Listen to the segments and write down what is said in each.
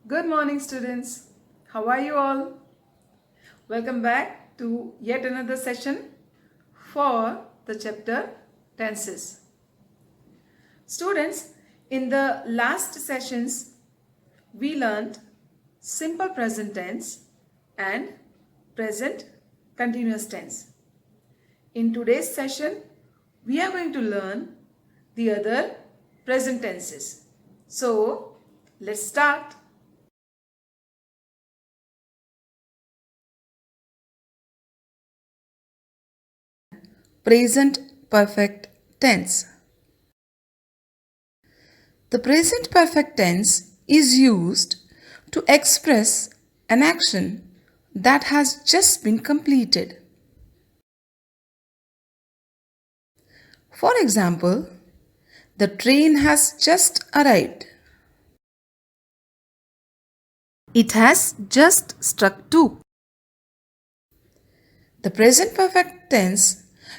Good morning, students. How are you all? Welcome back to yet another session for the chapter Tenses. Students, in the last sessions, we learned simple present tense and present continuous tense. In today's session, we are going to learn the other present tenses. So, let's start. Present perfect tense. The present perfect tense is used to express an action that has just been completed. For example, the train has just arrived. It has just struck 2. The present perfect tense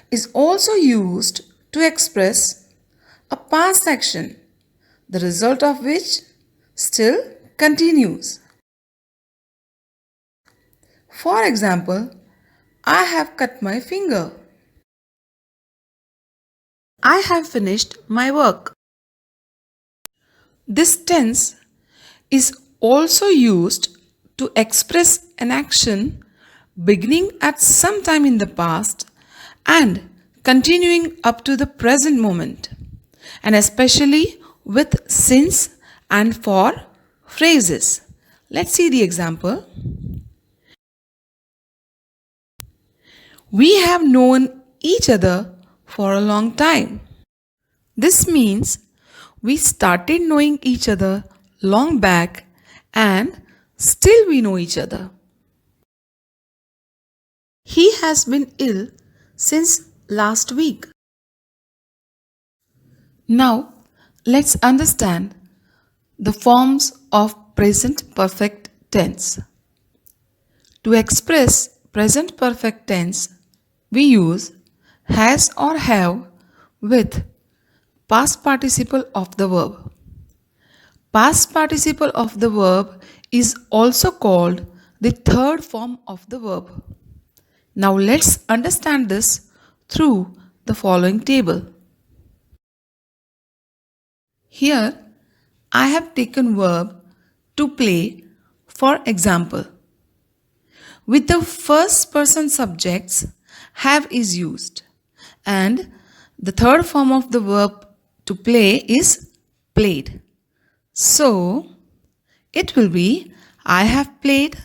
is also used to express a past action, the result of which still continues. For example, I have cut my finger. I have finished my work. This tense is also used to express an action beginning at some time in the past and continuing up to the present moment, and especially with since and for phrases. Let's see the example. We have known each other for a long time. This means we started knowing each other long back and still we know each other. He has been ill since last week. Now, let's understand the forms of present perfect tense. To express present perfect tense, we use has or have with past participle of the verb. Past participle of the verb is also called the third form of the verb. Now let's understand this through the following table. Here I have taken verb to play for example. With the first person subjects, have is used, and the third form of the verb to play is played. So it will be I have played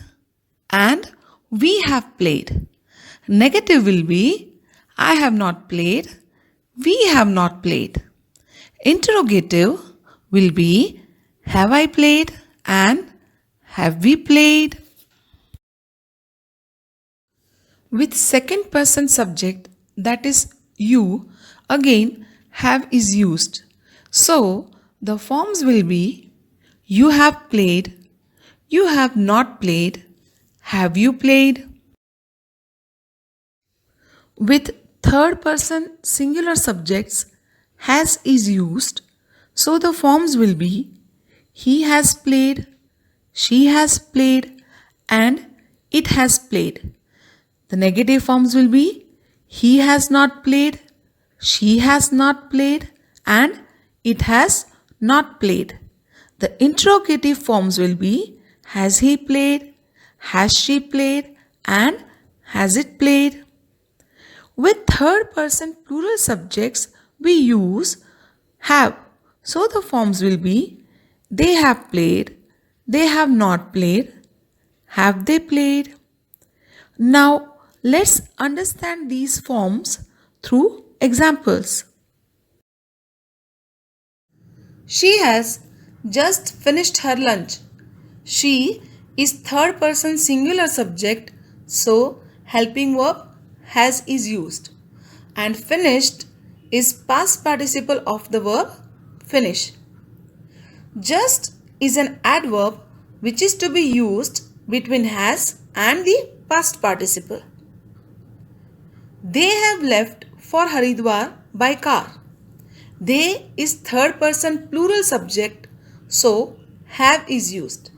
and we have played. Negative will be I have not played, we have not played. Interrogative will be have I played and have we played. With second person subject, that is you, again have is used. So the forms will be you have played, you have not played, have you played. With third person singular subjects, has is used. So the forms will be he has played, she has played, and it has played. The negative forms will be he has not played, she has not played, and it has not played. The interrogative forms will be has he played, has she played, and has it played. With third person plural subjects, we use have. So the forms will be they have played, they have not played, have they played. Now let's understand these forms through examples. She has just finished her lunch. She is third person singular subject, so helping verb has is used. And finished is past participle of the verb finish. Just is an adverb which is to be used between has and the past participle. They have left for Haridwar by car. They is third person plural subject, so have is used.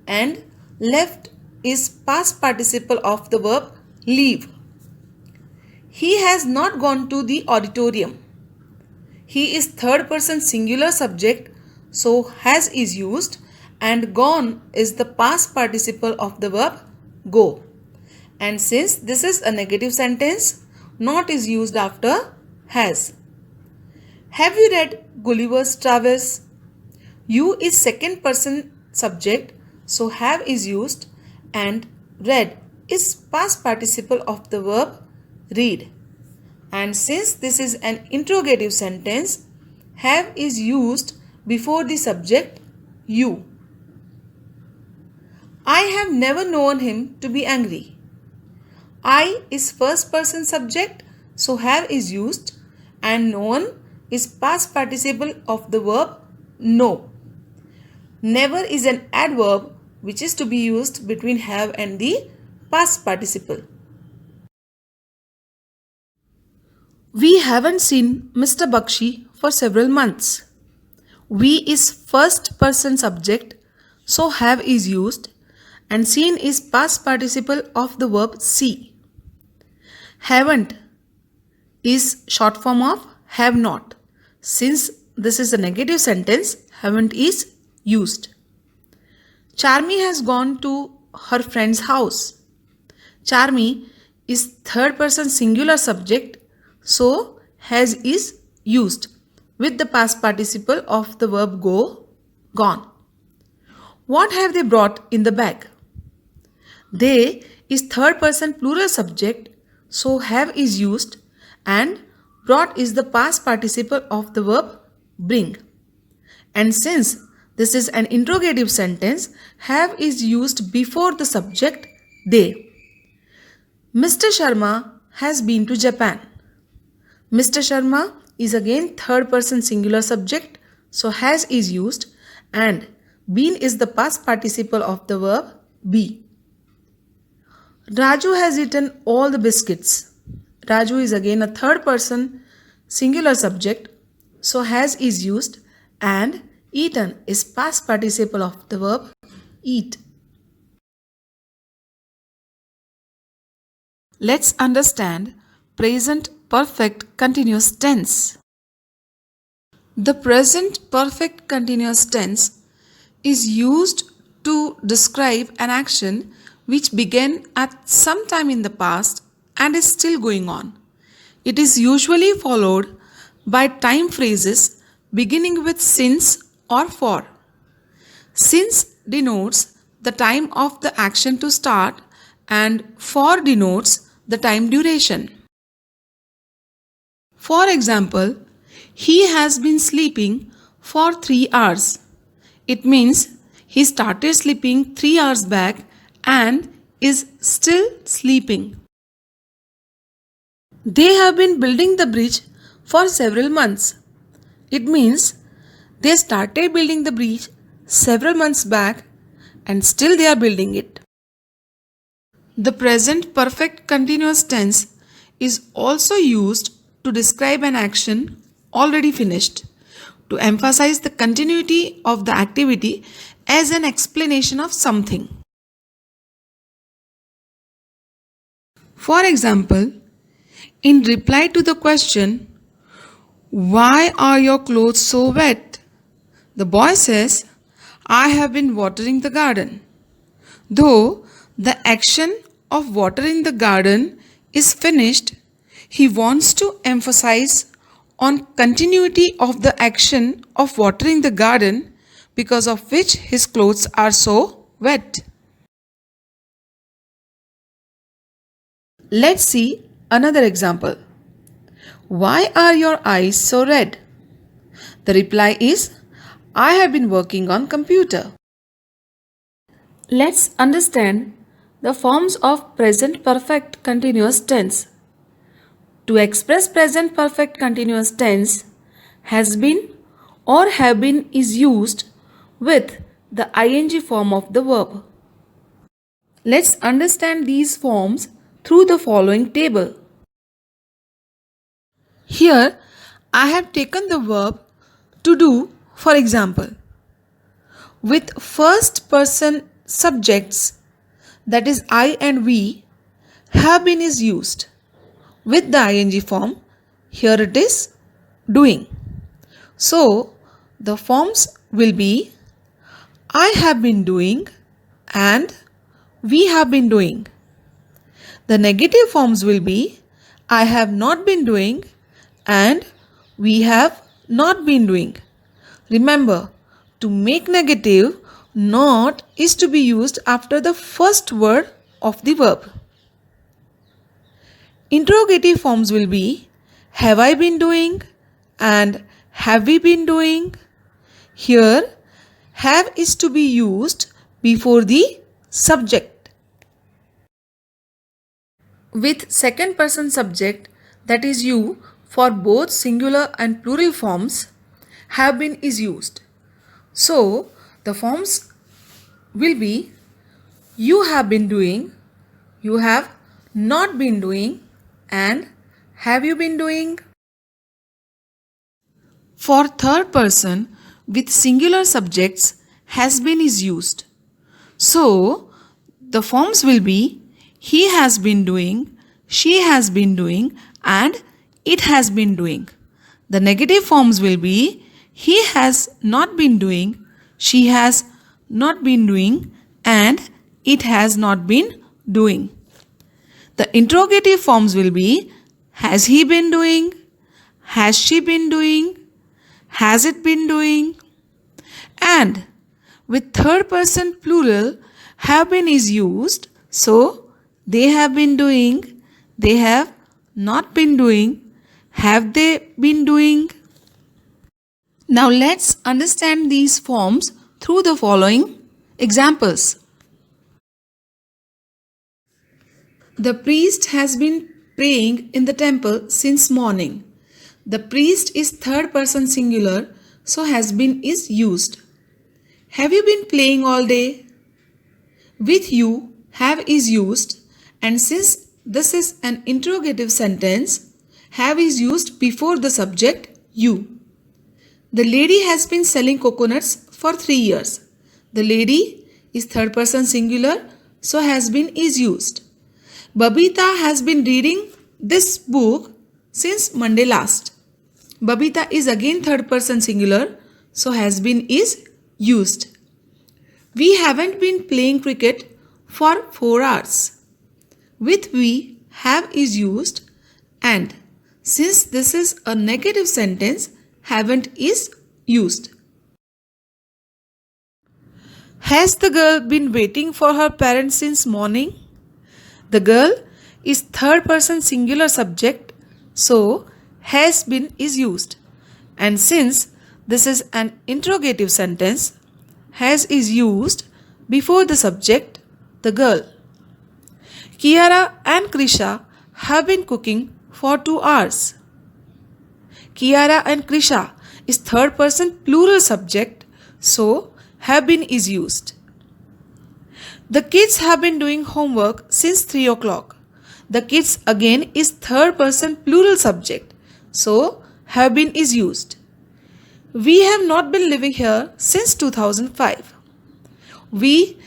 and left is past participle of the verb leave. He has not gone to the auditorium. He is third person singular subject, so has is used, and gone is the past participle of the verb go. And since this is a negative sentence, not is used after has. Have you read Gulliver's Travels? You is second person subject, so have is used, and read is past participle of the verb read. And since this is an interrogative sentence, have is used before the subject you. I have never known him to be angry. I is first person subject, so have is used, and known is past participle of the verb know. Never is an adverb which is to be used between have and the past participle. We haven't seen Mr. Bakshi for several months. We is first person subject, so have is used, and seen is past participle of the verb see. Haven't is short form of have not. Since this is a negative sentence, haven't is used. Charmi has gone to her friend's house. Charmi is third person singular subject, so has is used with the past participle of the verb go, gone. What have they brought in the bag? They is third person plural subject, so have is used, and brought is the past participle of the verb bring. And since this is an interrogative sentence, have is used before the subject they. Mr. Sharma has been to Japan. Mr. Sharma is again third person singular subject, so has is used, and been is the past participle of the verb be. Raju has eaten all the biscuits. Raju is again a third person singular subject, so has is used, and eaten is past participle of the verb eat. Let's understand present perfect continuous tense. The present perfect continuous tense is used to describe an action which began at some time in the past and is still going on. It is usually followed by time phrases beginning with since or for. Since denotes the time of the action to start, and for denotes the time duration. For example, he has been sleeping for 3 hours. It means he started sleeping 3 hours back and is still sleeping. They have been building the bridge for several months. It means they started building the bridge several months back and still they are building it. The present perfect continuous tense is also used to describe an action already finished, to emphasize the continuity of the activity as an explanation of something. For example, in reply to the question, "Why are your clothes so wet?" the boy says, "I have been watering the garden." Though the action of watering the garden is finished, he wants to emphasize on continuity of the action of watering the garden, because of which his clothes are so wet. Let's see another example. "Why are your eyes so red?" The reply is, "I have been working on computer." Let's understand the forms of present perfect continuous tense. To express present perfect continuous tense, has been or have been is used with the ing form of the verb. Let's understand these forms through the following table. Here I have taken the verb to do, for example, with first person subjects, that is I and we, have been is used with the ing form. Here it is doing. So the forms will be I have been doing and we have been doing. The negative forms will be I have not been doing and we have not been doing. Remember, to make negative, not is to be used after the first word of the verb. Interrogative forms will be have I been doing and have we been doing. Here, have is to be used before the subject. With second person subject, that is you, for both singular and plural forms, have been is used. So, the forms will be you have been doing, you have not been doing, and have you been doing. For third person with singular subjects, has been is used. So, the forms will be he has been doing, she has been doing, and it has been doing. The negative forms will be he has not been doing, she has not been doing, and it has not been doing. The interrogative forms will be has he been doing, has she been doing, has it been doing. And with third person plural, have been is used. So, they have been doing, they have not been doing, have they been doing. Now let's understand these forms through the following examples. The priest has been praying in the temple since morning. The priest is third person singular, so has been is used. Have you been playing all day? With you, have is used, and since this is an interrogative sentence, have is used before the subject you. The lady has been selling coconuts for 3 years. The lady is third person singular, so has been is used. Babita has been reading this book since Monday last. Babita is again third person singular, so has been is used. We haven't been playing cricket for 4 hours. With we, have is used, and since this is a negative sentence, haven't is used. Has the girl been waiting for her parents since morning? The girl is third person singular subject, so has been is used. And since this is an interrogative sentence, has is used before the subject, the girl. Kiara and Krisha have been cooking for 2 hours. Kiara and Krisha is third person plural subject, so have been is used. The kids have been doing homework since 3 o'clock. The kids again is third person plural subject, so have been is used. We have not been living here since 2005. We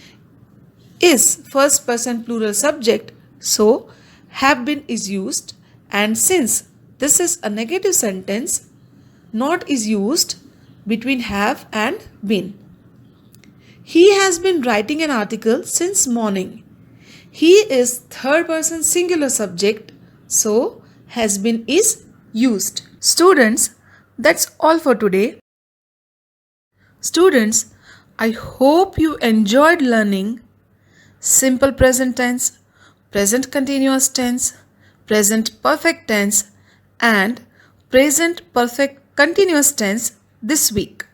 is first person plural subject, so have been is used, and since this is a negative sentence, not is used between have and been. He has been writing an article since morning. He is third person singular subject, so has been is used. Students, that's all for today. Students, I hope you enjoyed learning simple present tense, present continuous tense, present perfect tense, and present perfect continuous tense this week.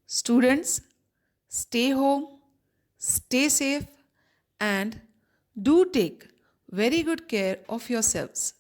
Students, stay home, stay safe, and do take very good care of yourselves.